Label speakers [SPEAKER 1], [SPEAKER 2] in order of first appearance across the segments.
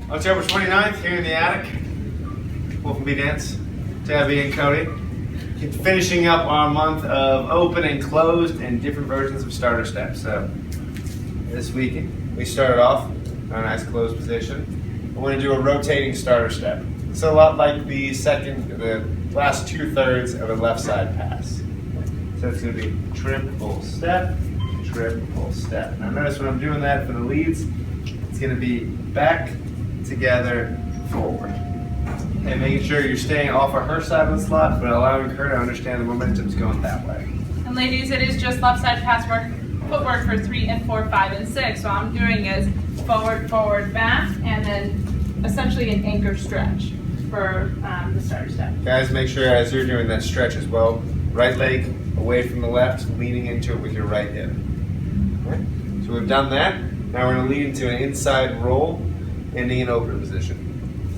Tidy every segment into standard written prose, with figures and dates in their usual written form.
[SPEAKER 1] October 29th, here in the attic, Wolf and Bee Dance, Debbi and Cody. Finishing up our month of open and closed and different versions of starter steps. So this week we started off in a nice closed position. We're going to do a rotating starter step. It's a lot like the last 2/3 of a left side pass. So it's going to be triple step, triple step. Now notice when I'm doing that for the leads, it's going to be back, together, forward. And making sure you're staying off of her side of the slot, but allowing her to understand the momentum's going that way.
[SPEAKER 2] And ladies, it is just left side pass work, footwork for 3 and 4, 5 and 6. So I'm doing is forward, forward, back, and then essentially an anchor stretch for the starter step.
[SPEAKER 1] Guys, make sure as you're doing that stretch as well, right leg away from the left, leaning into it with your right hip. Okay. So we've done that. Now we're going to lead into an inside roll, ending in open position.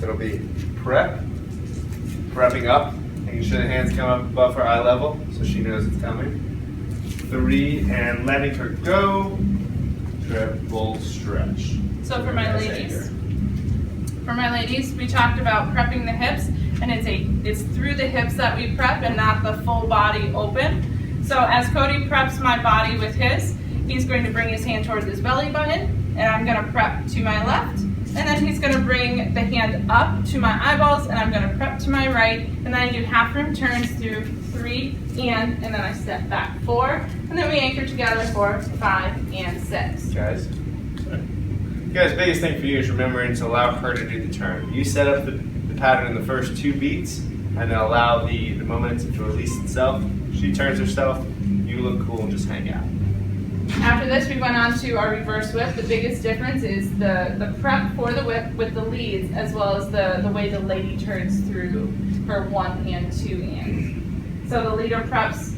[SPEAKER 1] It'll be prepping up, making sure the hands come up above her eye level so she knows it's coming. 3, and letting her go, triple stretch.
[SPEAKER 2] So for my ladies, we talked about prepping the hips, and it's through the hips that we prep and not the full body open. So as Cody preps my body with his, he's going to bring his hand towards his belly button, and I'm going to prep to my left. And then he's going to bring the hand up to my eyeballs, and I'm going to prep to my right, and then I do half room turns through 3 and then I step back 4, and then we anchor together 4, 5, and 6.
[SPEAKER 1] Guys, biggest thing for you is remembering to allow her to do the turn. You set up the pattern in the first 2 beats, and then allow the momentum to release itself. She turns herself, you look cool, and just hang out.
[SPEAKER 2] After this, we went on to our reverse whip. The biggest difference is the prep for the whip with the leads, as well as the way the lady turns through her 1 and 2 and. So the leader preps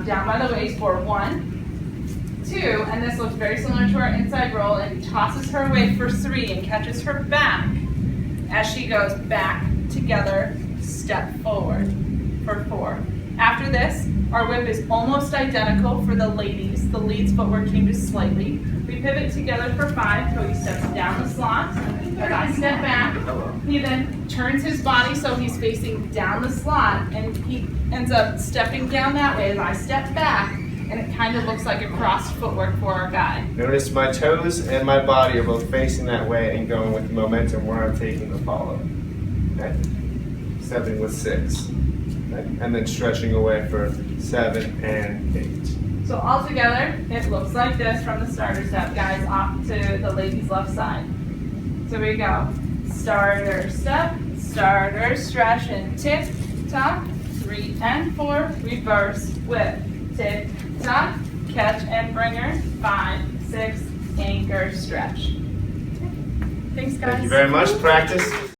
[SPEAKER 2] down by the waist for 1, 2, and this looks very similar to our inside roll, and tosses her away for 3 and catches her back as she goes back, together, step forward for 4. After this, our whip is almost identical for the ladies. The leads footwork changes slightly. We pivot together for 5. Cody steps down the slot. As I step back, he then turns his body so he's facing down the slot, and he ends up stepping down that way as I step back, and it kind of looks like a crossed footwork for our guy.
[SPEAKER 1] Notice my toes and my body are both facing that way and going with the momentum where I'm taking the follow. Okay? Stepping with 6. And then stretching away for 7 and 8.
[SPEAKER 2] So all together, it looks like this from the starter step, guys, off to the ladies' left side. So we go, starter step, starter stretch, and tick tock, 3 and 4, reverse whip, tick tock, catch and bringer, 5, 6, anchor stretch. Thanks, guys.
[SPEAKER 1] Thank you very much. Practice.